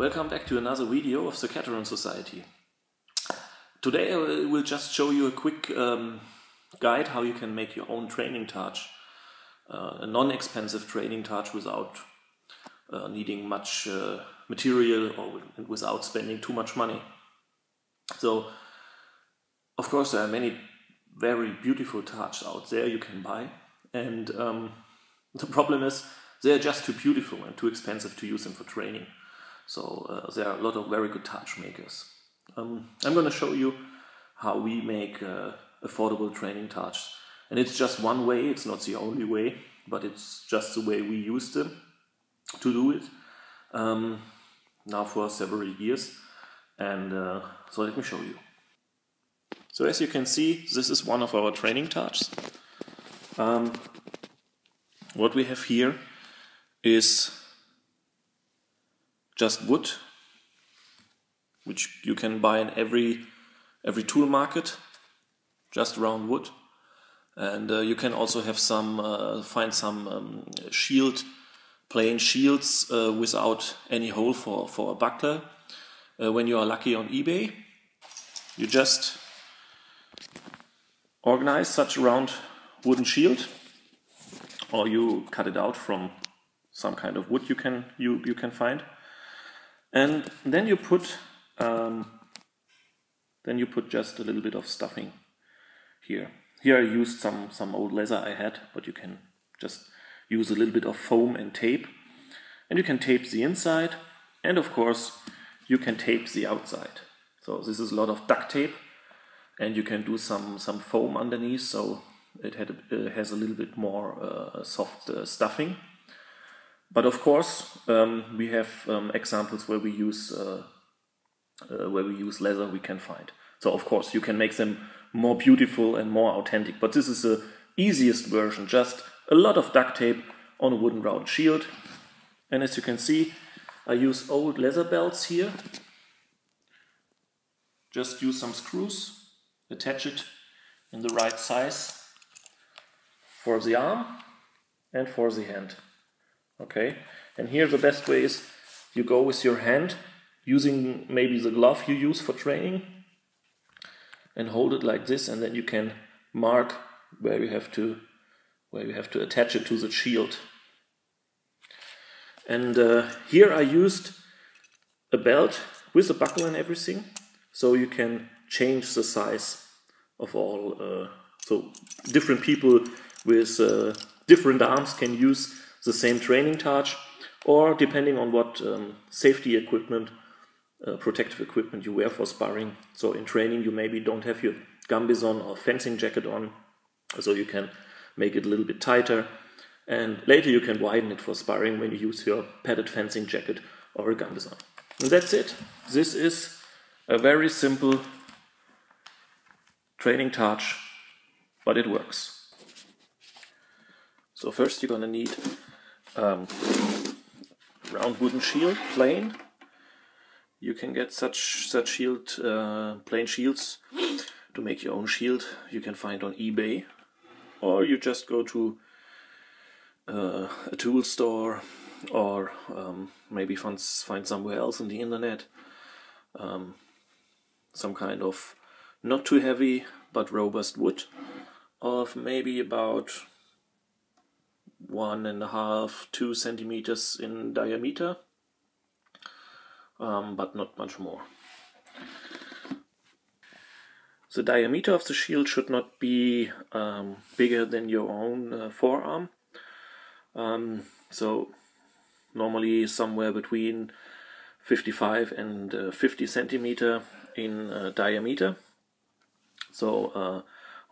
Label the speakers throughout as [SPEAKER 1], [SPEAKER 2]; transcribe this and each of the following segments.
[SPEAKER 1] Welcome back to another video of the Cateran Society. Today I will just show you a quick guide how you can make your own training targe, a non-expensive training targe without needing much material or without spending too much money. So, of course, there are many very beautiful targes out there you can buy, and the problem is they are just too beautiful and too expensive to use them for training. So there are a lot of very good targe makers. I'm going to show you how we make affordable training targes. And it's just one way, it's not the only way, but it's just the way we use them to do it now for several years. And so let me show you. So as you can see, this is one of our training targes. What we have here is just wood, which you can buy in every tool market, just round wood. And you can also have find some plain shields without any hole for a buckler. When you are lucky on eBay, you just organize such a round wooden shield, or you cut it out from some kind of wood you can find. And then you put just a little bit of stuffing here. Here I used some old leather I had, but you can just use a little bit of foam and tape. And you can tape the inside, and of course you can tape the outside. So this is a lot of duct tape, and you can do some foam underneath, so it has a little bit more soft stuffing. But of course, we have examples where we use leather we can find. So of course, you can make them more beautiful and more authentic. But this is the easiest version, just a lot of duct tape on a wooden round shield. And as you can see, I use old leather belts here. Just use some screws, attach it in the right size for the arm and for the hand. Okay, and here the best way is you go with your hand, using maybe the glove you use for training, and hold it like this, and then you can mark where you have to attach it to the shield. And here I used a belt with a buckle and everything, so you can change the size of all. So different people with different arms can use the same training targe, or depending on what safety equipment, protective equipment you wear for sparring. So in training you maybe don't have your gambison or fencing jacket on, so you can make it a little bit tighter, and later you can widen it for sparring when you use your padded fencing jacket or a gambison. And that's it. This is a very simple training targe, but it works. So first you're gonna need round wooden shield, plain. You can get such shield, plain shields to make your own shield. You can find on eBay, or you just go to a tool store, or maybe find somewhere else on the internet some kind of not too heavy but robust wood of maybe about 1.5–2 centimeters in diameter, but not much more. The diameter of the shield should not be bigger than your own forearm. So normally somewhere between 55 and 50 centimeter in diameter. So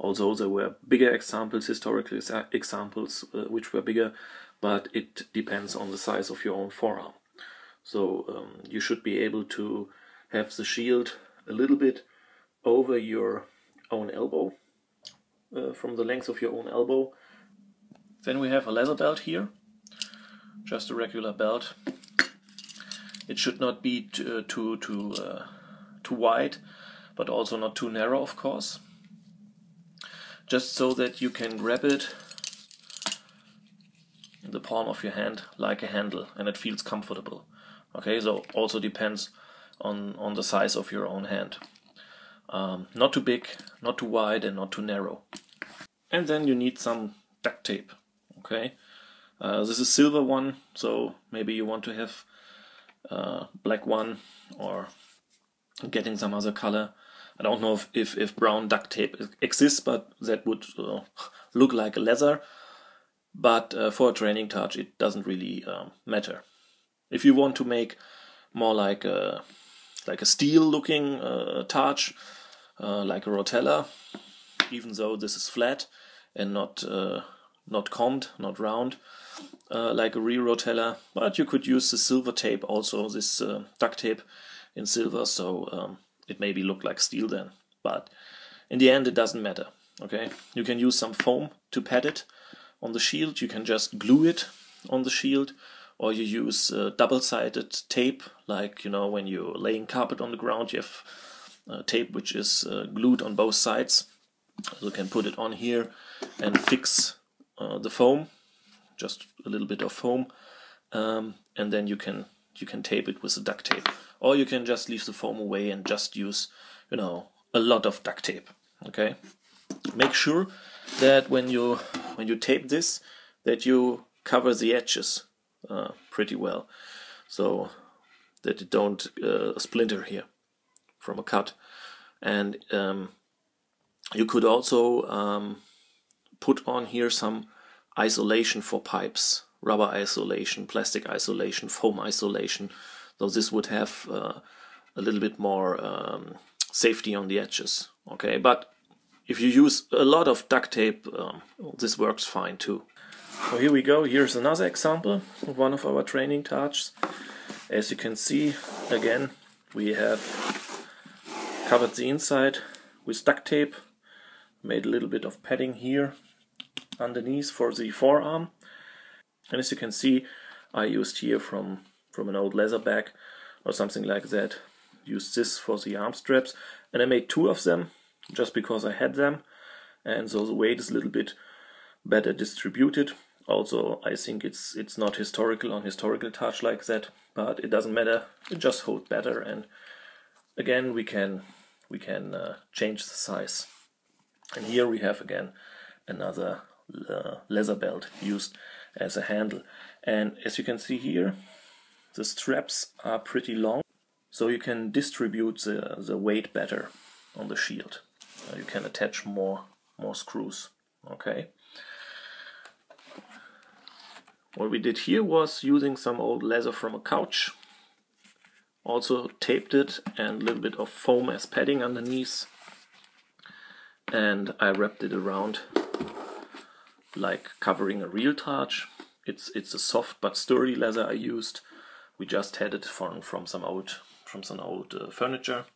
[SPEAKER 1] although there were bigger examples, historical examples which were bigger, but it depends on the size of your own forearm. So you should be able to have the shield a little bit over your own elbow, from the length of your own elbow. Then we have a leather belt here, just a regular belt. It should not be too wide, but also not too narrow, of course. Just so that you can grab it in the palm of your hand like a handle, and it feels comfortable. Okay, so also depends on the size of your own hand. Not too big, not too wide, and not too narrow. And then you need some duct tape. Okay, this is silver one, so maybe you want to have black one or getting some other color. I don't know if brown duct tape exists, but that would look like a leather. But for a training targe, it doesn't really matter. If you want to make more like a steel-looking targe, like a rotella, even though this is flat and not combed, not round, like a real rotella, but you could use the silver tape also, this duct tape in silver, so it maybe look like steel then. But in the end, it doesn't matter. Okay, you can use some foam to pad it on the shield. You can just glue it on the shield, or you use double-sided tape, like when you're laying carpet on the ground, you have tape which is glued on both sides. You can put it on here and fix the foam, just a little bit of foam, and then you can tape it with the duct tape, or you can just leave the foam away and just use a lot of duct tape. Okay, make sure that when you tape this, that you cover the edges pretty well, so that it don't splinter here from a cut. And you could also put on here some isolation for pipes, rubber isolation, plastic isolation, foam isolation, so this would have a little bit more safety on the edges. Okay, but if you use a lot of duct tape, this works fine too. So here we go. Here's another example of one of our training targes. As you can see, again, we have covered the inside with duct tape, made a little bit of padding here underneath for the forearm. And as you can see, I used here from an old leather bag or something like that, used this for the arm straps, and I made 2 of them just because I had them, and so the weight is a little bit better distributed. Also, I think it's not historical on historical targe like that, but it doesn't matter. It just holds better, and again we can change the size. And here we have again another leather belt used as a handle, and as you can see here, the straps are pretty long, so you can distribute the weight better on the shield. You can attach more screws. Okay. What we did here was using some old leather from a couch, also taped it and a little bit of foam as padding underneath, and I wrapped it around like covering a real targe. It's a soft but sturdy leather I used. We just had it from some old furniture,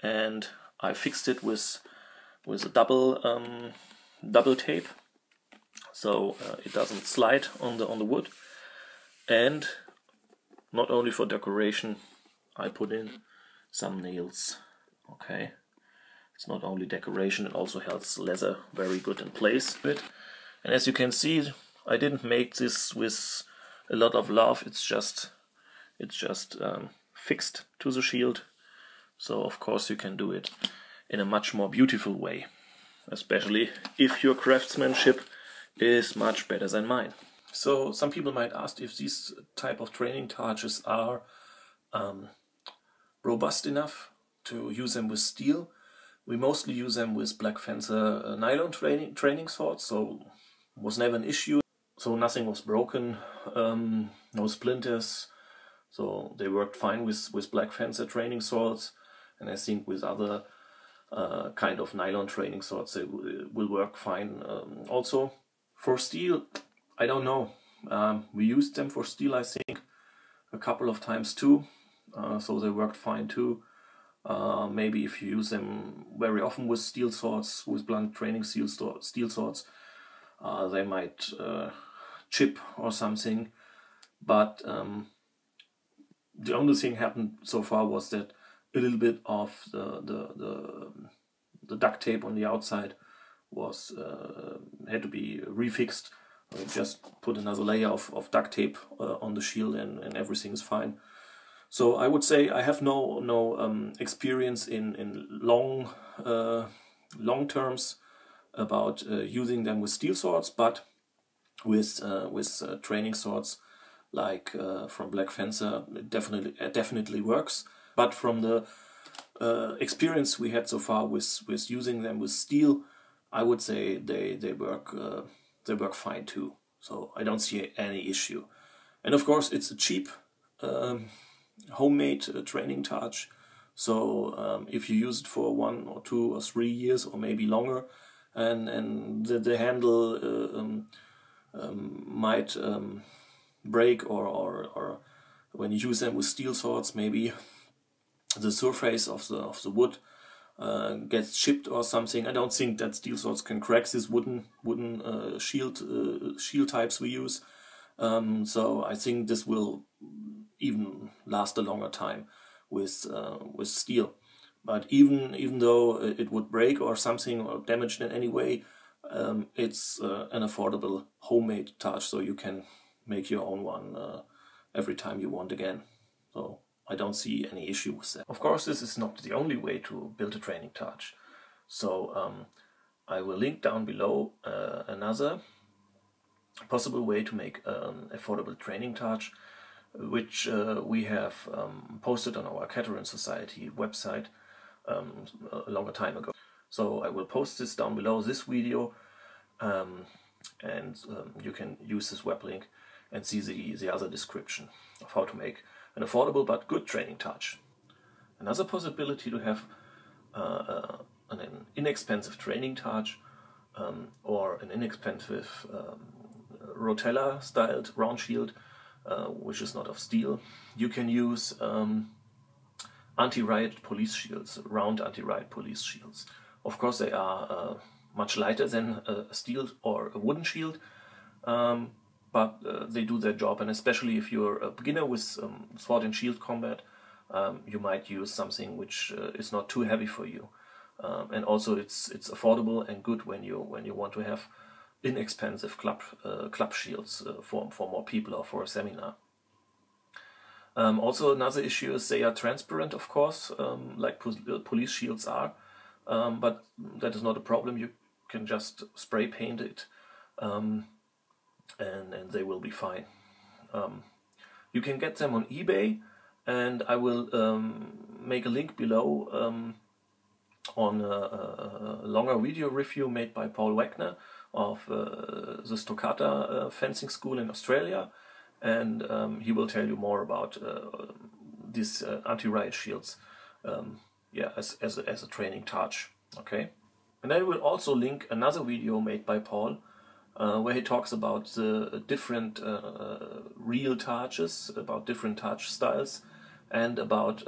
[SPEAKER 1] and I fixed it with a double tape, so it doesn't slide on the wood. And not only for decoration, I put in some nails. Okay, it's not only decoration, it also helps leather very good in place. And as you can see, I didn't make this with a lot of love. It's just fixed to the shield. So of course you can do it in a much more beautiful way, especially if your craftsmanship is much better than mine. So some people might ask if these type of training targes are robust enough to use them with steel. We mostly use them with Black Fencer nylon training swords, so it was never an issue. So nothing was broken, no splinters, so they worked fine with Black Fencer training swords, and I think with other kind of nylon training swords they will work fine also. For steel, I don't know. We used them for steel, I think, a couple of times too, so they worked fine too. Maybe if you use them very often with steel swords, with blunt training steel swords, they might chip or something. But the only thing happened so far was that a little bit of the duct tape on the outside was had to be refixed. Just put another layer of duct tape on the shield, and everything is fine. So I would say I have no experience in long terms about using them with steel swords, but with training swords like from Black Fencer, it definitely works. But from the experience we had so far with using them with steel, I would say they work fine too. So I don't see any issue. And of course, it's a cheap homemade training targe. So if you use it for 1 or 2 or 3 years or maybe longer, and the handle might break, or when you use them with steel swords, maybe the surface of the wood gets chipped or something. I don't think that steel swords can crack this wooden shield types we use. So I think this will even last a longer time with steel. But even though it would break or something or damage in any way, it's an affordable homemade targe, so you can make your own one every time you want again. So I don't see any issue with that. Of course, this is not the only way to build a training targe. So I will link down below another possible way to make an affordable training targe, which we have posted on our Cateran Society website a longer time ago. So I will post this down below this video, and you can use this web link and see the other description of how to make an affordable but good training targe. Another possibility to have an inexpensive training targe or an inexpensive rotella styled round shield, which is not of steel. You can use anti-riot police shields, round anti-riot police shields. Of course, they are much lighter than a steel or a wooden shield, but they do their job. And especially if you're a beginner with sword and shield combat, you might use something which is not too heavy for you. And also, it's affordable and good when you want to have inexpensive club shields for more people or for a seminar. Also, another issue is they are transparent, of course, like police shields are, but that is not a problem. You can just spray paint it, and they will be fine. You can get them on eBay, and I will make a link below on a longer video review made by Paul Wagner of the Stockata fencing school in Australia, and he will tell you more about these anti-riot shields, as a training targe. Okay, and I will also link another video made by Paul where he talks about the different real targes, about different targe styles, and about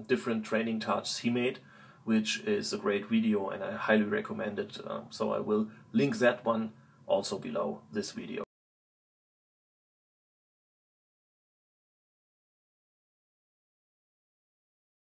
[SPEAKER 1] different training targes he made, which is a great video and I highly recommend it. So I will link that one also below this video.